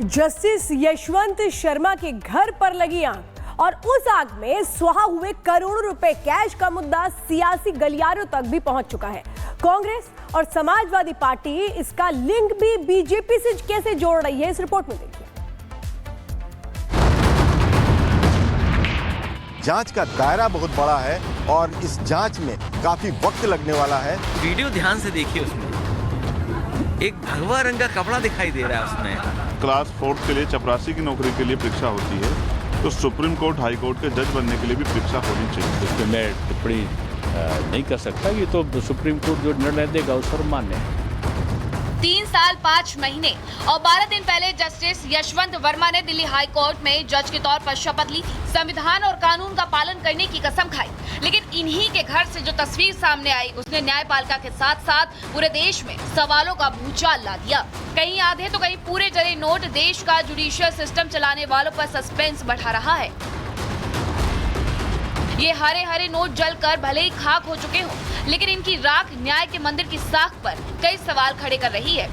Justice Yashwant Sharma के घर पर लगी आग और उस आग में स्वाहा हुए करोड़ों रुपए कैश का मुद्दा सियासी गलियारों तक भी पहुंच चुका है। कांग्रेस और समाजवादी पार्टी इसका लिंक भी बीजेपी से कैसे जोड़ रही है, इस रिपोर्ट में देखिए। जांच का दायरा बहुत बड़ा है और इस जांच में काफी वक्त लगने वाला है। वीडियो ध्यान से देखिए, उसमें एक भगवा रंग का कपड़ा दिखाई दे रहा है। उसमें क्लास 4 के लिए चपरासी की नौकरी के लिए परीक्षा होती है, तो सुप्रीम कोर्ट हाई कोर्ट के जज बनने के लिए भी परीक्षा होनी चाहिए। इस पर मैं टिप्पणी नहीं कर सकता। ये तो सुप्रीम कोर्ट जो निर्णय देगा उस पर मान्य है। 3 साल 5 महीने और 12 दिन पहले जस्टिस यशवंत वर्मा ने दिल्ली हाई कोर्ट में जज के तौर पर शपथ ली थी। संविधान और कानून का पालन करने की कसम खाई, लेकिन इन्हीं के घर से जो तस्वीर सामने आई उसने न्यायपालिका के साथ साथ पूरे देश में सवालों का भूचाल ला दिया। कहीं आधे तो कहीं पूरे जले नोट देश का जुडिशियल सिस्टम चलाने वालों पर सस्पेंस बढ़ा रहा है। ये हरे हरे नोट जलकर भले ही खाक हो चुके हों, लेकिन इनकी राख न्याय के मंदिर की साख पर कई सवाल खड़े कर रही है।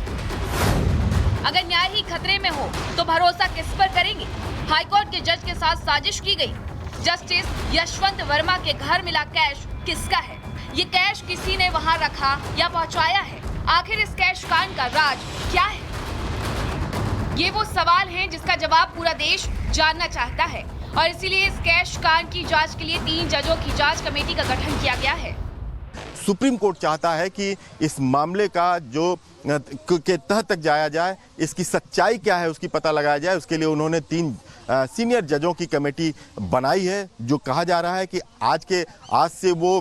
अगर न्याय ही खतरे में हो तो भरोसा किस पर करेंगे? हाईकोर्ट के जज के साथ साजिश की गई। जस्टिस यशवंत वर्मा के घर मिला कैश किसका है? ये कैश किसी ने वहां रखा या पहुंचाया है? आखिर इस कैश कांड का राज क्या है? ये वो सवाल हैं जिसका जवाब पूरा देश जानना चाहता है और इसीलिए इस कैश कांड की जांच के लिए 3 जजों की जांच कमेटी का गठन किया गया है। सुप्रीम कोर्ट चाहता है कि इस मामले का जो के तह तक जाया जाए, इसकी सच्चाई क्या है उसकी पता लगाया जाए। उसके लिए उन्होंने 3 सीनियर जजों की कमेटी बनाई है। जो कहा जा रहा है कि आज से वो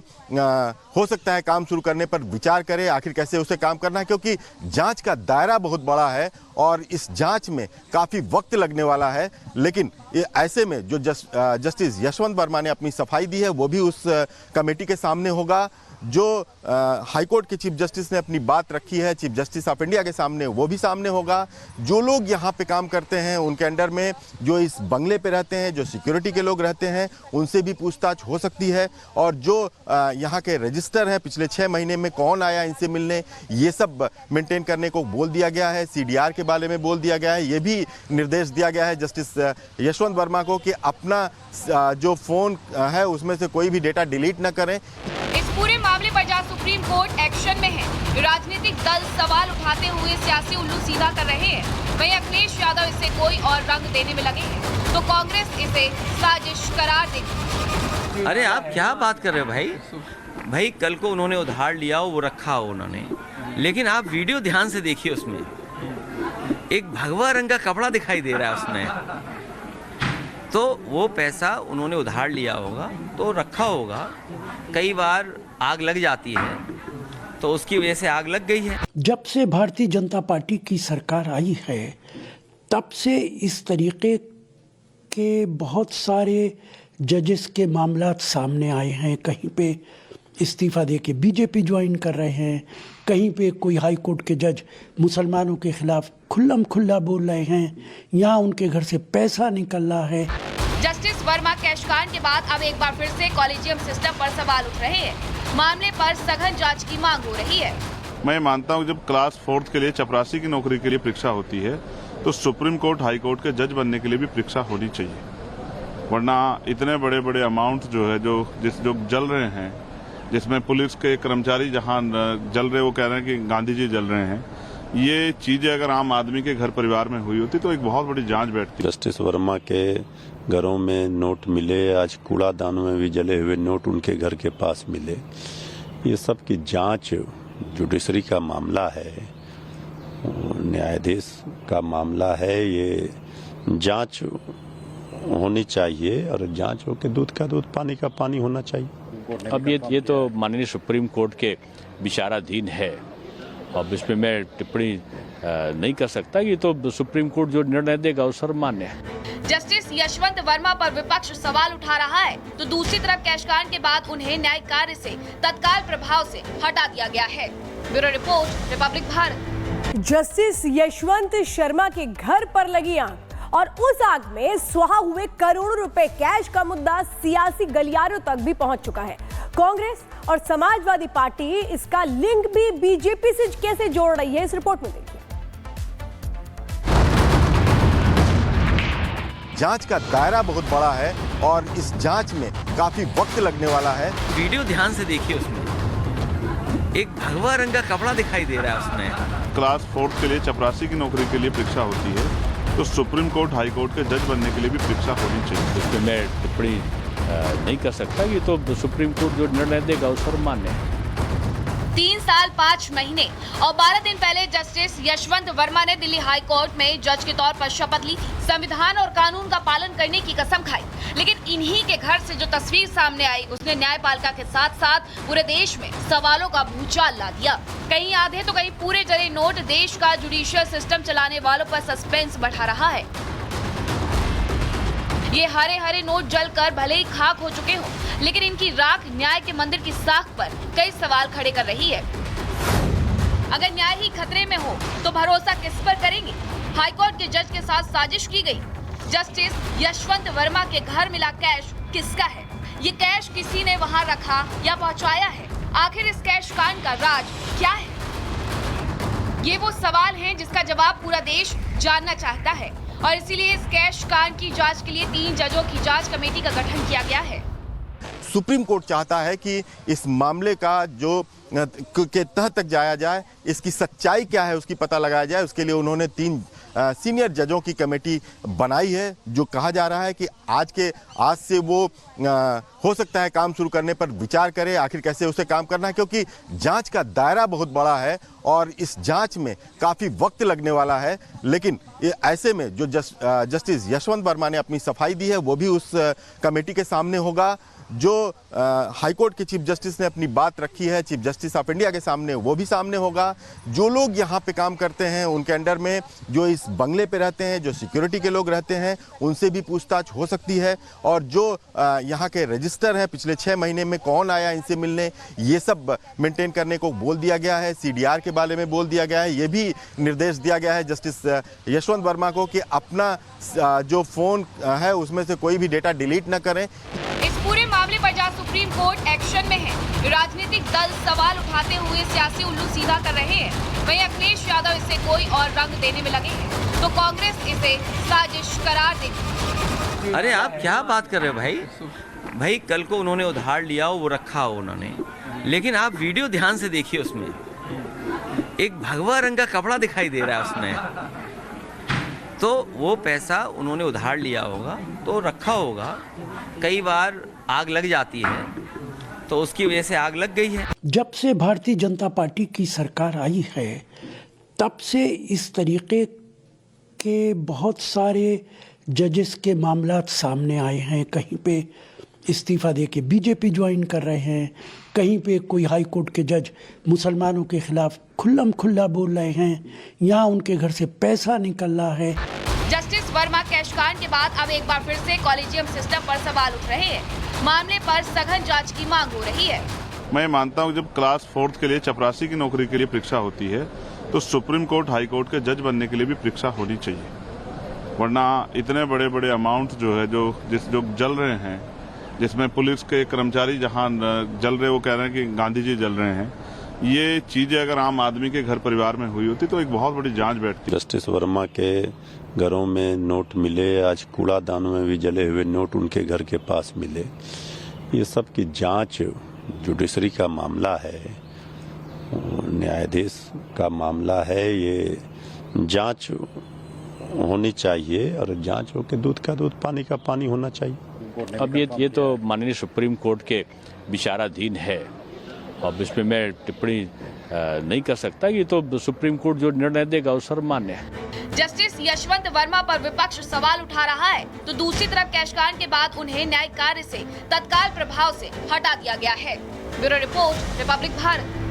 हो सकता है काम शुरू करने पर विचार करे, आखिर कैसे उसे काम करना है, क्योंकि जांच का दायरा बहुत बड़ा है और इस जांच में काफ़ी वक्त लगने वाला है। लेकिन ऐसे में जो जस्टिस यशवंत वर्मा ने अपनी सफाई दी है वो भी उस कमेटी के सामने होगा। जो हाईकोर्ट के चीफ जस्टिस ने अपनी बात रखी है चीफ जस्टिस ऑफ इंडिया के सामने, वो भी सामने होगा। जो लोग यहाँ पे काम करते हैं उनके अंडर में, जो इस बंगले पे रहते हैं, जो सिक्योरिटी के लोग रहते हैं, उनसे भी पूछताछ हो सकती है। और जो यहाँ के रजिस्टर हैं, पिछले 6 महीने में कौन आया इनसे मिलने, ये सब मेंटेन करने को बोल दिया गया है। CDR के बारे में बोल दिया गया है। ये भी निर्देश दिया गया है जस्टिस यशवंत वर्मा को कि अपना जो फ़ोन है उसमें से कोई भी डेटा डिलीट न करें। पूरे मामले पर जहां सुप्रीम कोर्ट एक्शन में है, राजनीतिक दल सवाल उठाते हुए सियासी उल्लू सीधा कर रहे हैं, वहीं अखिलेश यादव इसे कोई और रंग देने में लगे हैं, तो कांग्रेस इसे साजिश करार देगी। अरे आप क्या बात कर रहे हो भाई? कल को उन्होंने उधार लिया हो, वो रखा हो उन्होंने, लेकिन आप वीडियो ध्यान से देखिए, उसमें एक भगवा रंग का कपड़ा दिखाई दे रहा है। उसमें तो वो पैसा उन्होंने उधार लिया होगा तो रखा होगा। कई बार आग लग जाती है तो उसकी वजह से आग लग गई है। जब से भारतीय जनता पार्टी की सरकार आई है तब से इस तरीके के बहुत सारे जजेस के मामलात सामने आए हैं। कहीं पे इस्तीफा दे के बीजेपी ज्वाइन कर रहे हैं, कहीं पे कोई हाई कोर्ट के जज मुसलमानों के खिलाफ खुल्लम खुल्ला बोल रहे हैं, यहाँ उनके घर से पैसा निकल रहा है। जस्टिस वर्मा कैश कांड के बाद अब एक बार फिर से कॉलेजियम सिस्टम पर सवाल उठ रहे हैं। मामले पर सघन जांच की मांग हो रही है। मैं मानता हूँ जब क्लास 4 के लिए चपरासी की नौकरी के लिए परीक्षा होती है, तो सुप्रीम कोर्ट हाई कोर्ट के जज बनने के लिए भी परीक्षा होनी चाहिए। वरना इतने बड़े बड़े अमाउंट जो है जो जल रहे हैं, जिसमें पुलिस के कर्मचारी जहां जल रहे, वो कह रहे हैं कि गांधी जी जल रहे हैं, ये चीजें अगर आम आदमी के घर परिवार में हुई होती तो एक बहुत बड़ी जांच बैठती। जस्टिस वर्मा के घरों में नोट मिले, आज कूड़ादानों में भी जले हुए नोट उनके घर के पास मिले। ये सब की जांच जुडिशरी का मामला है, न्यायाधीश का मामला है। ये जांच होनी चाहिए और जांच होकर दूध का दूध पानी का पानी होना चाहिए। अब ये तो माननीय सुप्रीम कोर्ट के विचाराधीन है। अब इसमें मैं टिप्पणी नहीं कर सकता। ये तो सुप्रीम कोर्ट जो निर्णय देगा उस पर मान्य है। जस्टिस यशवंत वर्मा पर विपक्ष सवाल उठा रहा है, तो दूसरी तरफ कैश कांड के बाद उन्हें न्यायिक कार्य से तत्काल प्रभाव से हटा दिया गया है। Bureau report, Republic Bharat. Justice Yashwant Sharma के घर पर लगी आग और उस आग में स्वाहा हुए करोड़ों रुपए कैश का मुद्दा सियासी गलियारों तक भी पहुंच चुका है। कांग्रेस और समाजवादी पार्टी इसका लिंक भी बीजेपी से कैसे जोड़ रही है, इस रिपोर्ट में देखिए। जांच का दायरा बहुत बड़ा है और इस जांच में काफी वक्त लगने वाला है। वीडियो ध्यान से देखिए, उसमें एक भगवा रंग का कपड़ा दिखाई दे रहा है उसमें। क्लास 4 के लिए चपरासी की नौकरी के लिए परीक्षा होती है, तो सुप्रीम कोर्ट हाई कोर्ट के जज बनने के लिए भी परीक्षा होनी चाहिए। इस पर मैं टिप्पणी नहीं कर सकता। ये तो सुप्रीम कोर्ट जो निर्णय देगा वो सर्वमान्य है। 3 साल 5 महीने और 12 दिन पहले जस्टिस यशवंत वर्मा ने दिल्ली हाई कोर्ट में जज के तौर पर शपथ ली थी, संविधान और कानून का पालन करने की कसम खाई। लेकिन इन्हीं के घर से जो तस्वीर सामने आई, उसने न्यायपालिका के साथ साथ पूरे देश में सवालों का भूचाल ला दिया। कहीं आधे तो कहीं पूरे जले नोट देश का जुडिशियल सिस्टम चलाने वालों पर सस्पेंस बढ़ा रहा है। ये हरे हरे नोट जलकर भले ही खाक हो चुके हों, लेकिन इनकी राख न्याय के मंदिर की साख पर कई सवाल खड़े कर रही है। अगर न्याय ही खतरे में हो तो भरोसा किस पर करेंगे? हाईकोर्ट के जज के साथ साजिश की गई। जस्टिस यशवंत वर्मा के घर मिला कैश किसका है? ये कैश किसी ने वहां रखा या पहुंचाया है? आखिर इस कैश कांड का राज क्या है? ये वो सवाल हैं जिसका जवाब पूरा देश जानना चाहता है और इसीलिए इस कैश कांड की जांच के लिए 3 जजों की जांच कमेटी का गठन किया गया है। सुप्रीम कोर्ट चाहता है कि इस मामले का जो के तह तक जाया जाए, इसकी सच्चाई क्या है उसकी पता लगाया जाए। उसके लिए उन्होंने 3 सीनियर जजों की कमेटी बनाई है, जो कहा जा रहा है कि आज से वो हो सकता है काम शुरू करने पर विचार करे, आखिर कैसे उसे काम करना है, क्योंकि जांच का दायरा बहुत बड़ा है और इस जांच में काफ़ी वक्त लगने वाला है। लेकिन ऐसे में जो जस्टिस यशवंत वर्मा ने अपनी सफाई दी है, वो भी उस कमेटी के सामने होगा। जो हाईकोर्ट के चीफ जस्टिस ने अपनी बात रखी है चीफ जस्टिस ऑफ इंडिया के सामने, वो भी सामने होगा। जो लोग यहाँ पे काम करते हैं, उनके अंडर में जो इस बंगले पे रहते हैं, जो सिक्योरिटी के लोग रहते हैं, उनसे भी पूछताछ हो सकती है। और जो यहाँ के रजिस्टर हैं, पिछले 6 महीने में कौन आया इनसे मिलने, ये सब मेंटेन करने को बोल दिया गया है। CDR के बारे में बोल दिया गया है। ये भी निर्देश दिया गया है जस्टिस यशवंत वर्मा को कि अपना जो फ़ोन है उसमें से कोई भी डेटा डिलीट न करें। इस पूरे मामले पर जहां सुप्रीम कोर्ट एक्शन में है, राजनीतिक दल सवाल उठाते हुए सियासी उल्लू सीधा कर रहे हैं, वहीं अखिलेश यादव इसे कोई और रंग देने में लगे हैं, तो कांग्रेस इसे साजिश करार देती। अरे आप क्या बात कर रहे हो भाई? कल को उन्होंने उधार लिया हो, वो रखा हो उन्होंने, लेकिन आप वीडियो ध्यान से देखिए, उसमें एक भगवा रंग का कपड़ा दिखाई दे रहा है उसमें। तो वो पैसा उन्होंने उधार लिया होगा तो रखा होगा। कई बार आग लग जाती है, तो उसकी वजह से आग लग गई है। जब से भारतीय जनता पार्टी की सरकार आई है, तब से इस तरीके के बहुत सारे जजेस के मामलात सामने आए हैं। कहीं पे इस्तीफ़ा दे के बीजेपी ज्वाइन कर रहे हैं, कहीं पे कोई हाई कोर्ट के जज मुसलमानों के खिलाफ खुल्लम खुल्ला बोल रहे हैं, यहाँ उनके घर से पैसा निकल रहा है। जस्टिस वर्मा कैश कांड के बाद अब एक बार फिर से कॉलेजियम सिस्टम पर सवाल उठ रहे हैं। मामले पर सघन जांच की मांग हो रही है। मैं मानता हूँ जब क्लास 4 के लिए चपरासी की नौकरी के लिए परीक्षा होती है, तो सुप्रीम कोर्ट हाई कोर्ट के जज बनने के लिए भी परीक्षा होनी चाहिए। वरना इतने बड़े बड़े अमाउंट जो है जो जल रहे हैं, जिसमें पुलिस के कर्मचारी जहां जल रहे, वो कह रहे हैं कि गांधी जी जल रहे हैं। ये चीजें अगर आम आदमी के घर परिवार में हुई होती तो एक बहुत बड़ी जांच बैठती। जस्टिस वर्मा के घरों में नोट मिले, आज कूड़ादानों में भी जले हुए नोट उनके घर के पास मिले। ये सब की जांच जुडिशरी का मामला है, न्यायाधीश का मामला है। ये जांच होनी चाहिए और जांच होकर दूध का दूध पानी का पानी होना चाहिए। अब ये तो माननीय सुप्रीम कोर्ट के विचाराधीन है। अब इसमें मैं टिप्पणी नहीं कर सकता। ये तो सुप्रीम कोर्ट जो निर्णय देगा वो सर्वमान्य है। जस्टिस यशवंत वर्मा पर विपक्ष सवाल उठा रहा है, तो दूसरी तरफ कैश कांड के बाद उन्हें न्यायिक कार्य से तत्काल प्रभाव से हटा दिया गया है। Bureau report, Republic Bharat.